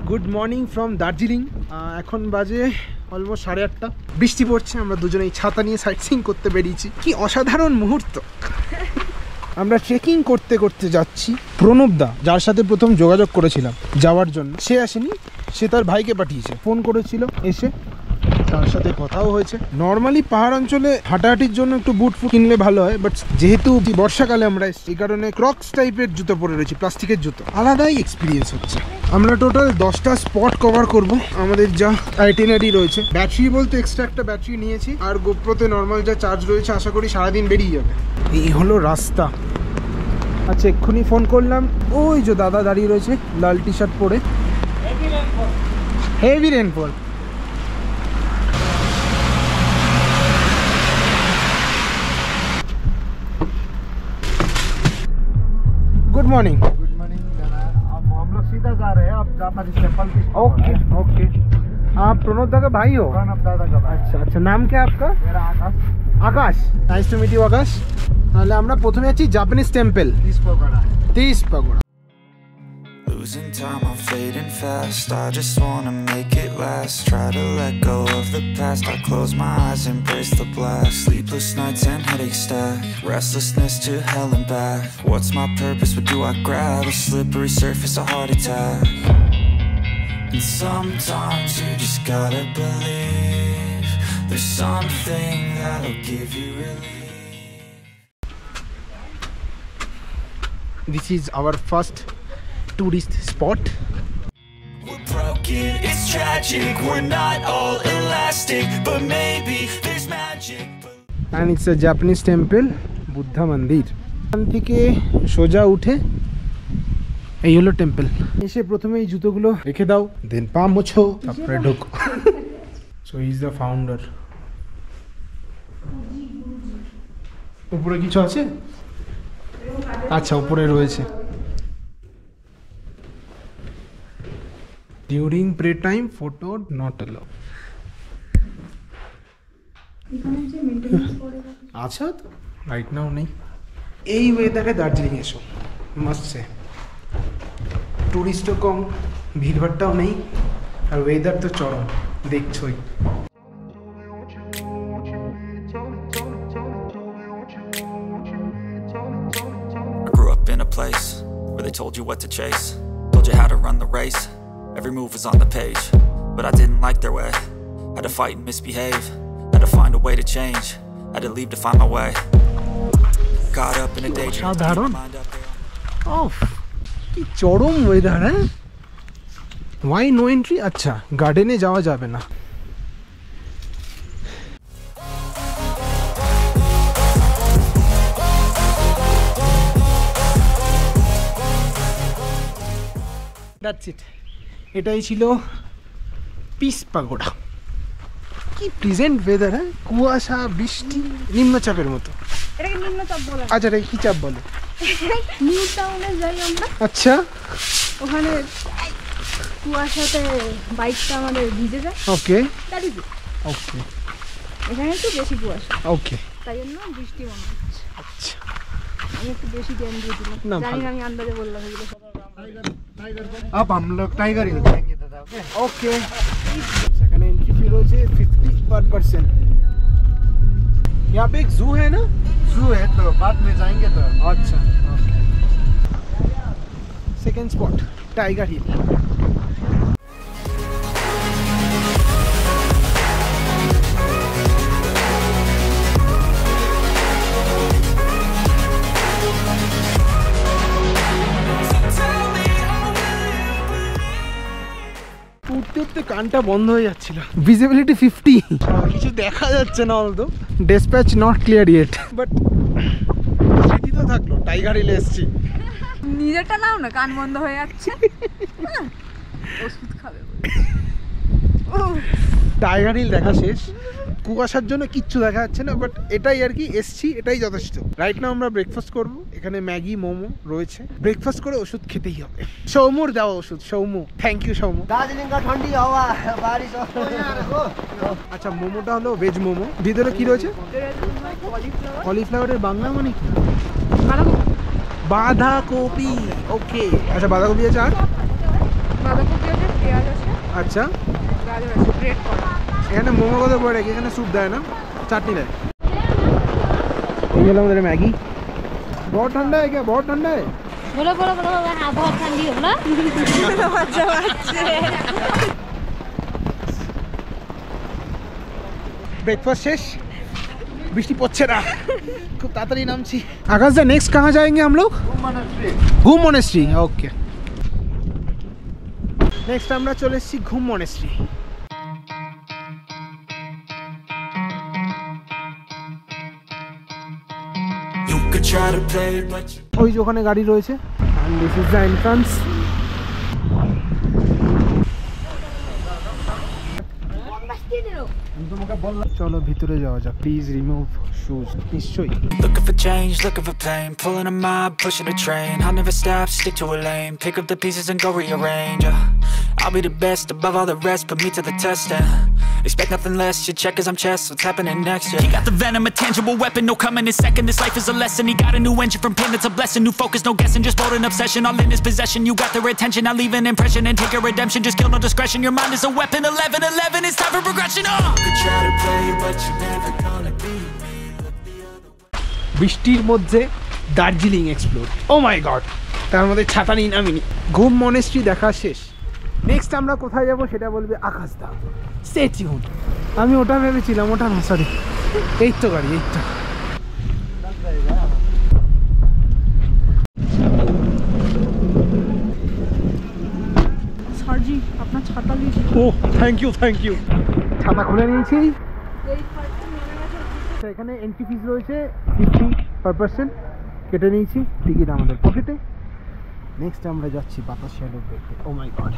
Good morning from Darjeeling. এখন বাজে almost 8:30। বৃষ্টি পড়ছে, আমরা দুজনেই ছাতা নিয়ে সাইট সিইং করতে বেরিয়েছি। কি অসাধারণ মুহূর্ত। আমরা ট্রেকিং করতে করতে যাচ্ছি। প্রণবদা, যার সাথে প্রথম যোগাযোগ করেছিলাম যাওয়ার জন্য, সে আসেনি, সে তার ভাইকে পাঠিয়েছে। ফোন করেছিল, এসে তার সাথে কথাও হয়েছে। নর্মালি পাহাড় অঞ্চলে হাঁটাহাঁটির জন্য একটু বুট ফুট কিনলে ভালো হয়, বাট যেহেতু বর্ষাকালে আমরা এসেছি, এই কারণে ক্রক্স টাইপের জুতো পরে রয়েছি, প্লাস্টিকের জুতো। আলাদাই এক্সপিরিয়েন্স হচ্ছে। আমরা টোটাল 10টা স্পট কভার করব। আমাদের যা আইটিনারি রয়েছে, ব্যাটারি বলতে এক্সট্রা একটা ব্যাটারি নিয়েছি, আর গোপ্রোতে নর্মাল যা চার্জ রয়েছে, আশা করি সারাদিন বেরিয়ে যাবে। এই হলো রাস্তা। আচ্ছা, এক্ষুনি ফোন করলাম, ওই যে দাদা দাঁড়িয়ে রয়েছে লাল টি শার্ট পরে। Heavy rainfall. Good morning. Good morning. अब हम लोग सीधा जा रहे हैं, अब जापानी टेम्पल की। Okay okay. आप प्रणव दा का भाई हो? प्रणव दादा का भाई। अच्छा अच्छा, नाम क्या है आपका? मेरा आकाश। आकाश, नाइस टू मीट यू आकाश। তাহলে আমরা প্রথমে আছি Japanese temple. 30 পাগোড়া। Losing time, I'm fading fast. I just wanna make it last. Try to let go of the past. I close my eyes, embrace the blast. Sleepless nights and headaches stack. Restlessness to hell and back. What's my purpose? What do I grab? A slippery surface, a heart attack. And sometimes you just gotta believe there's something that'll give you relief. This is our first tourist spot. We're broken, it's tragic. We're not all elastic, but maybe there's magic. And it's a Japanese temple, Buddha মন্দির। এখান থেকে সোজা উঠে এই হলো temple. এসে প্রথমে এই জুতোগুলো রেখে দাও, দেন পা মোছো, তারপরে ঢোকো। So he is the founder. উপরে কিছু আছে? আচ্ছা, উপরে রয়েছে। During pray time, photo not allowed. আচ্ছা, তো রাইট নাও নেই। এই ওয়েদারে দার্জিলিং এসো, মাস্ট সে। টুরিস্টও কম, ভিড়ভাড়টাও নেই, আর ওয়েদার তো চরম, দেখছোই। I grew up in a place where they told you what to chase, told you how to run the race. Every move was on the page, but I didn't like their way. Had to fight and misbehave, had to find a way to change, had to leave to find my way. Got up in a daydream, keep my mind up there. ওফ, কি চরম weather. হ্যাঁ, Y no entry? আচ্ছা, গার্ডেনে যাওয়া যাবে না। That's it. এটাই ছিল পিস পাগোড়া। কি প্লেজেন্ট ওয়েদার। হ্যাঁ, কুয়াশা, বৃষ্টি, নিম্নচাপের মতো। এটাকে নিম্নচাপ বলে। আচ্ছা, এটা কি চাপ বলে? নিউ টাউনে যাই আমরা। আচ্ছা, ওখানে কুয়াশাতে বাইকটা আমাদের ভিজে যায়। ওকে ওকে। এখানে একটু বেশি কুয়াশা, ওকে, তাই জন্য বৃষ্টি মনে হচ্ছে। আচ্ছা। আমি একটু বেশি জ্ঞান দিয়ে দিলাম, জানি না, আমি আন্দাজে বললাম এগুলো। अब हम लोग टाइगर हिल जाएंगे दादा। ओके, सेकंड एंट्री फी রয়েছে 50 पर पर्सन। यहाँ पे एक जू है ना? जू है तो बाद में जाएंगे तो। अच्छा, सेकंड स्पॉट टाइगर हिल। উঠতে উঠতে কানটা বন্ধ হয়ে যাচ্ছিল। ভিজিবিলিটি 50, কিছু দেখা যাচ্ছে না। Although dispatch not clear yet, but স্মৃতি তো থাকলো। টাইগার হিলে এসছি। নিজেরটা নাও না, কান বন্ধ হয়ে যাচ্ছে। ওষুধ খাবে। টাইগার হিল দেখা শেষ, কুয়াশার জন্য কিচ্ছু দেখা যাচ্ছে না, বাট এটাই আর কি, এসছি, এটাই যথেষ্ট। রাইট নাও আমরা ব্রেকফাস্ট করব। এখানে ম্যাগি, মোমো রয়েছে। ব্রেকফাস্ট করে ওষুধ খেতেই হবে। সৌমুর দেওয়া ওষুধ। সৌমু, থ্যাংক ইউ সৌমু। दार्जिलिंग का ठंडी हवा, बारिश हो। আচ্ছা, মোমোটা হলো ভেজ মোমো। ভিতরে কি রয়েছে? কলিফ্লাওয়ারের বাংলা মানে কি? বাঁধাকপি। ওকে, আচ্ছা, বাঁধাকপি আছে। আর বাঁধাকপি আছে, পেঁয়াজ আচ্ছা, গাজর আছে গ্রেট করা। এখানে মোমো কত পড়ে, এখানে স্যুপ দেয় না, চাটনি দেয়। এই হলো আমাদের ম্যাগি। बहुत ठंडा है क्या? बहुत ठंडा है। बोलो बोलो बोलो हाँ बहुत ठंडी हो ना। বাচ্চা বাচ্চা ब्रेकफास्ट शेष, বৃষ্টি পড়ছে না, খুব তাড়াতাড়ি নামছি। आकाश दा नेक्स्ट कहाँ जाएंगे हम लोग? घूम मोनेस्ट्री। ओके, नेक्स्ट আমরা চলে এসেছি ঘুম monastery. You could try to play it, but you ওই যে ওখানে গাড়ি রয়েছে, and this is the entrance. চলো ভিতরে যাওয়া যাক। Please remove shoes. নিশ্চয়ই। looking for change, looking for pain, pulling a mob, pushing a train. I'll never stop, stick to a lane, pick up the pieces and go rearrange. I'll be the best above all the rest, put me to the test and expect nothing less. Your check is I'm chess, what's happening next? Yeah. He got the venom, a tangible weapon, no coming in second. This life is a lesson. He got a new engine from pain, that's a blessing. New focus, no guessing, just bold and obsession. All in his possession, you got their attention. I'll leave an impression and take your redemption. Just kill no discretion. Your mind is a weapon. 11-11, it's time for progression. You could try to play it, but you're never gonna beat me. বৃষ্টির মধ্যে Darjeeling explore. ও মাই god, তার মধ্যে ছাতা নিয়ে নামিনি। ঘুম monastery দেখা শেষ। Next আমরা কোথায় যাব সেটা বলবে আকাশ দা। Stay tune. আমি ওটা ভেবেছিলাম, ওটা না, সরি, এই তো গাড়ি, এই তো। सर जी अपना छाता लीजिए। ও থ্যাংক ইউ, থ্যাংক ইউ। ছাতা খুলে নিয়েছি। এখানে এন্ট্রি ফিস রয়েছে 50 পার পার্সন, কেটে নিয়েছি, টিকিট আমাদের পকেটে। নেক্সট আমরা যাচ্ছি বাতাসিয়া লুপ দেখতে। ও মাই গড,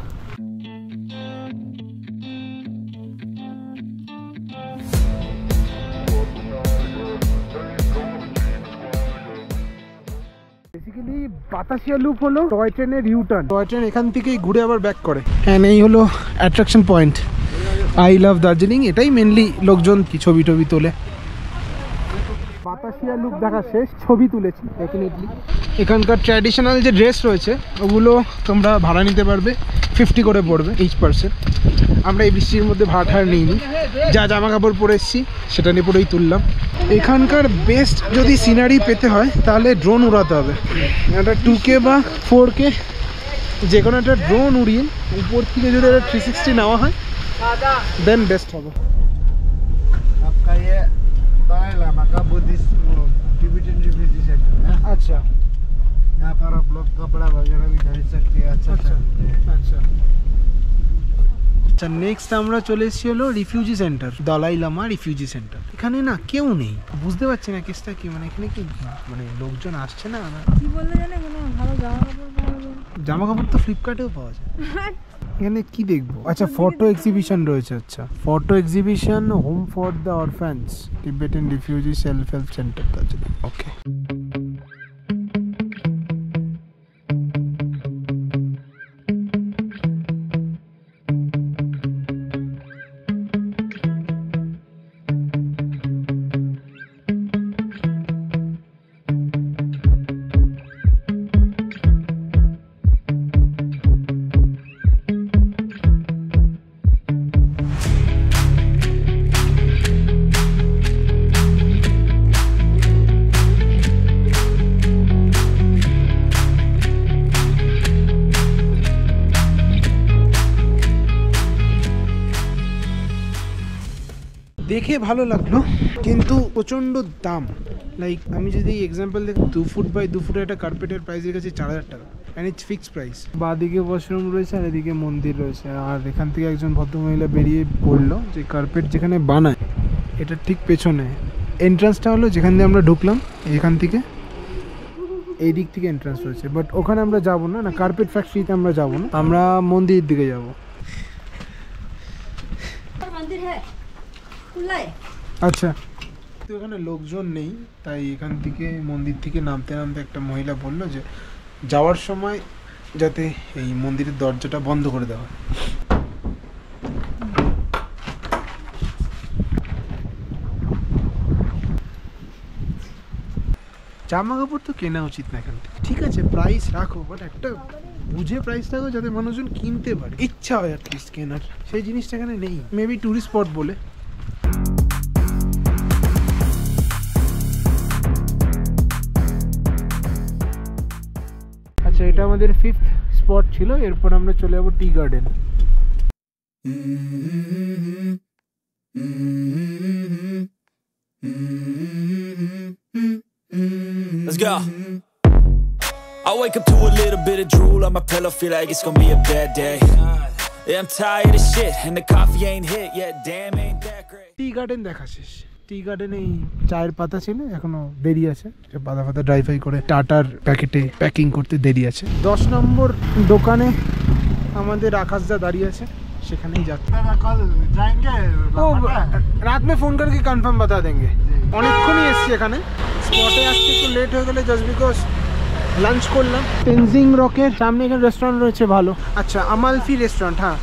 বেসিক্যালি বাতাসিয়া লুপ হলো টয় ট্রেনের ইউটার্ন। টয় ট্রেন এখান থেকেই ঘুরে আবার ব্যাক করে। অ্যান্ড এই হলো attraction point I love Darjeeling. এটাই মেনলি লোকজন কি ছবি টবি তোলে। বাতাসিয়া লুপ দেখা শেষ, ছবি তুলেছি ডেফিনেটলি। এখানকার ট্র্যাডিশনাল যে ড্রেস রয়েছে ওগুলো তোমরা ভাড়া নিতে পারবে, 50 করে পড়বে ইচ পার্সন। আমরা এই বৃষ্টির মধ্যে ভাড়া ঠাড়া নিইনি, যা জামা কাপড় পরে এসেছি সেটা নিয়ে পরেই তুললাম। এখানকার বেস্ট যদি সিনারি পেতে হয় তাহলে ড্রোন উড়াতে হবে। একটা 2K বা 4K যে কোনো একটা ড্রোন উড়িয়ে উপর থেকে যদি একটা 360 নেওয়া হয় দেন বেস্ট হবে। आपका ये दलाई लामा का बुद्धिस्ट टिबेटन रिफ्यूजी सेंटर है। अच्छा, यहाँ पर आप लोग कपड़ा वगैरह भी खरीद सकते हैं। अच्छा अच्छा। अच्छा আচ্ছা, নেক্সট আমরা চলে এসেছি হলো refugee centre, Dalai Lama refugee centre. এখানে না কেউ নেই, বুঝতে পারছি না কেসটা কি, মানে এখানে কি মানে লোকজন আসছে না। কি বললে জানে কোনো ভালো জামা কাপড় পাওয়া যাবে? জামা কাপড় তো ফ্লিপকার্টেও পাওয়া যায়। এখানে কি দেখবো? আচ্ছা, ফটো এক্সিবিশন রয়েছে। আচ্ছা, photo exhibition, home for the orphans, Tibetan refugee self help centre. Okay, দেখে ভালো লাগলো কিন্তু প্রচণ্ড দাম। লাইক আমি যদি এক্সাম্পল দেখি 2 ফুট বাই 2 ফুটের একটা কার্পেটের প্রাইসের কাছে 4000 টাকা, অ্যান্ড ইটস ফিক্সড প্রাইস। বাঁদিকে ওয়াশরুম রয়েছে আর এদিকে মন্দির রয়েছে। আর এখান থেকে একজন ভদ্রমহিলা বেরিয়ে বললো যে কার্পেট যেখানে বানায় এটা ঠিক পেছনে এন্ট্রান্সটা হলো যেখান দিয়ে আমরা ঢুকলাম, এখান থেকে এই দিক থেকে এন্ট্রান্স রয়েছে। বাট ওখানে আমরা যাবো না, না কার্পেট ফ্যাক্টরিতে আমরা যাবো না, আমরা মন্দিরের দিকে যাবো। मंदिर है खुला है। আচ্ছা, তো এখানে লোকজন নেই, তাই এখান থেকে মন্দির থেকে নামতে নামতে একটা মহিলা বললো যে যাওয়ার সময় যাতে এই মন্দিরের দরজাটা বন্ধ করে দেওয়া হয়। জামা কাপড় তো কেনা উচিত না এখান থেকে, ঠিক আছে প্রাইস রাখো, বাট একটা বুঝে প্রাইস থাকো যাতে মানুষজন কিনতে পারে, ইচ্ছা হয় অ্যাটলিস্ট কেনার, সেই জিনিসটা এখানে নেই। মেবি টুরিস্ট স্পট বলে। আচ্ছা, এটা আমাদের 5th স্পট ছিল। এরপর আমরা চলে যাবো tea garden. Let's go. I wake up to a little bit of drool on my pillow, feel like it's gonna be a bad day. Yeah, I'm tired of shit and the coffee ain't hit yet, damn ain't that great. Tea garden দেখা শেষ। টি গার্ডেনে এই চায়ের পাতা ছিল, এখনো দেরি আছে, পাতা পাতা ড্রাই ফ্রাই করে টাটার প্যাকেটে প্যাকিং করতে দেরি আছে। 10 নম্বর দোকানে আমাদের আকাশদা দাঁড়িয়ে আছে, সেখানেই যাচ্ছে। कल जाएंगे ও রাত মে ফোন করকে কনফার্ম বাতা দেंगे। অনেকক্ষণই এসছি এখানে, স্পটে আসতে একটু লেট হয়ে গেলে জাস্ট বিকজ লাঞ্চ করলাম। তেনজিং রকের সামনে এখানে রেস্টুরেন্ট রয়েছে ভালো। আচ্ছা, আমালফি রেস্টুরেন্ট, হ্যাঁ,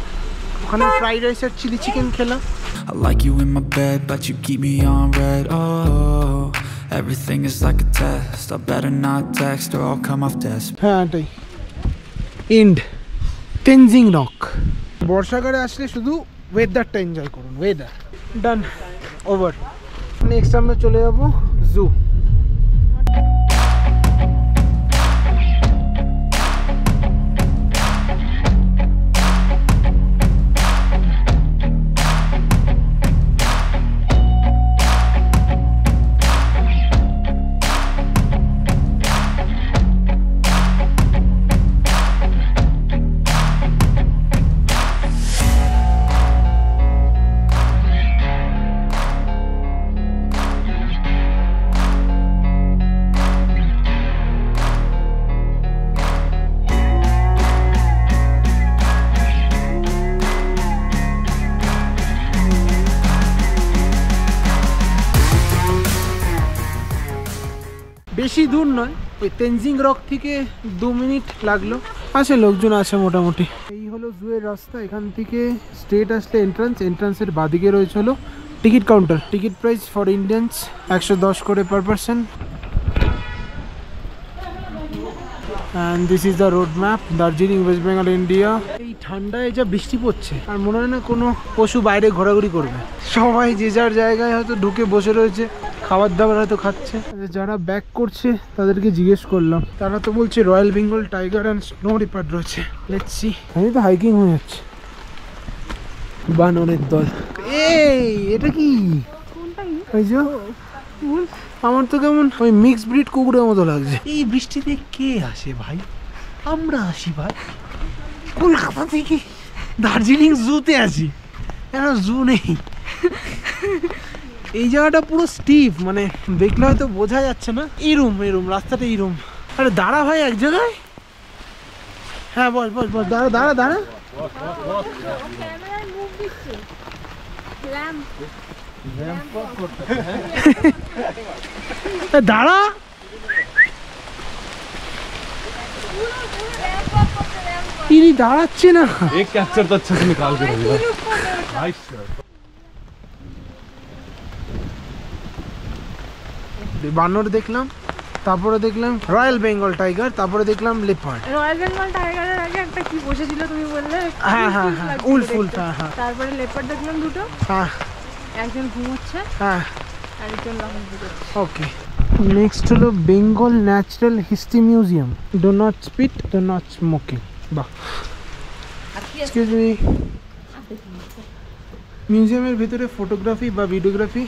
ওখানে ফ্রাইড রাইস আর চিলি চিকেন খেলাম। I like you in my bed, but you keep me on red. Oh, everything is like a test. I better not text or I'll come off desk. হ্যাঁ, এটাই and Tenzing rock. বর্ষাকালে আসলে শুধু ওয়েদারটা enjoy করুন, weather. ডান, over. Next আমরা চলে যাবো জু। বেশি দূর নয়, ওই তেনজিং রক থেকে 2 মিনিট লাগলো। আছে, লোকজন আছে মোটামুটি। এই হলো জুয়ের রাস্তা। এখান থেকে স্ট্রেট আসলে এন্ট্রান্সের বাদিকে রয়েছে হলো ticket counter. Ticket price for Indians 110 করে per person. And this is the road map, Darjeeling, West Bengal, India. এই ঠান্ডায় যা বৃষ্টি পড়ছে, আর মনে হয় না কোনো পশু বাইরে ঘোরাঘুরি করবে। সবাই যে যার জায়গায় হয়তো ঢুকে বসে রয়েছে, খাবার দাবার হয়তো খাচ্ছে। যারা ব্যাক করছে তাদেরকে জিজ্ঞেস করলাম, তারা তো বলছে royal Bengal tiger and snow leopard রয়েছে। Let's see. আমি তো হাইকিং হয়ে যাচ্ছে। বানরের দল। এই এটা কি? ওই যে আমার তো কেমন ওই মিক্স ব্রিড কুকুরের মতো লাগছে। এই বৃষ্টিতে কে আসে ভাই? আমরা আসি ভাই, কলকাতা থেকে দার্জিলিং জুতে আসি, কেন জু নেই? এই জায়গাটা পুরো স্টিপ, মানে দেখলে হয়তো বোঝা যাচ্ছে না। এরম রাস্তাটা এরম। আরে দাঁড়া ভাই এক জায়গায়। হ্যাঁ, বল বল বল, দাঁড়া দাঁড়া দাঁড়া। দাঁড়া, ইনি দাঁড়াচ্ছে না। एक कैप्चर तो अच्छे से निकाल के रखिएगा। Nice sir. বানর দেখলাম, তারপরে দেখলাম রয়্যাল বেঙ্গল টাইগার, তারপরে দেখলাম লেপার্ড। রয়্যাল বেঙ্গল টাইগারের আগে একটা কি বসেছিল তুমি বললে? হ্যাঁ হ্যাঁ হ্যাঁ, উলফ, হ্যাঁ হ্যাঁ। তারপরে লেপার্ড দেখলাম দুটো, হ্যাঁ, একজন ঘুমোচ্ছে হ্যাঁ, আর একজন লাফালাফি করছে। ওকে। নেক্সট হলো Bengal natural history museum. Do not spit, do not smoking. বাহ, এক্সকিউজ মি। মিউজিয়ামের ভিতরে ফটোগ্রাফি বা ভিডিওগ্রাফি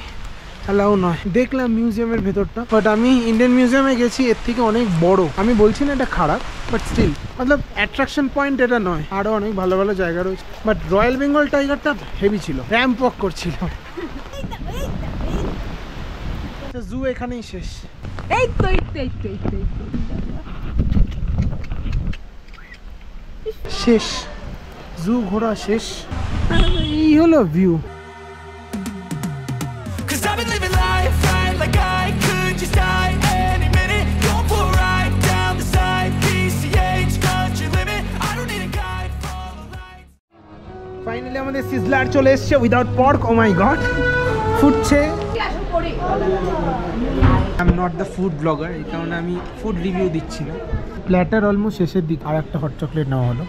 অ্যালাউ নয়। দেখলাম মিউজিয়ামের ভেতরটা, বাট আমি ইন্ডিয়ান মিউজিয়ামে গেছি, এর থেকে অনেক বড়। আমি বলছি না এটা খারাপ, বাট স্টিল মতলব অ্যাট্রাকশন পয়েন্ট এটা নয়, আরও অনেক ভালো ভালো জায়গা রয়েছে। বাট রয়্যাল বেঙ্গল টাইগারটা হেভি ছিল, র্যাম্প ওয়াক করছিল। জু এখানেই শেষ। এই তো এই তো এই তো এই তো শেষ, জু ঘোরা শেষ। এই হলো view. Cause I've been living life right like I could just die any minute. Going for a ride down the side, PCH, country limit. I don't need a guide, follow lights. Finally আমাদের sizzler চলে এসছে without pork. ও মাই god, ফুটছে। I am not the food blogger, এই কারণে আমি food review দিচ্ছি না। Platter almost শেষের দিক, আর একটা হট চকলেট নেওয়া হলো।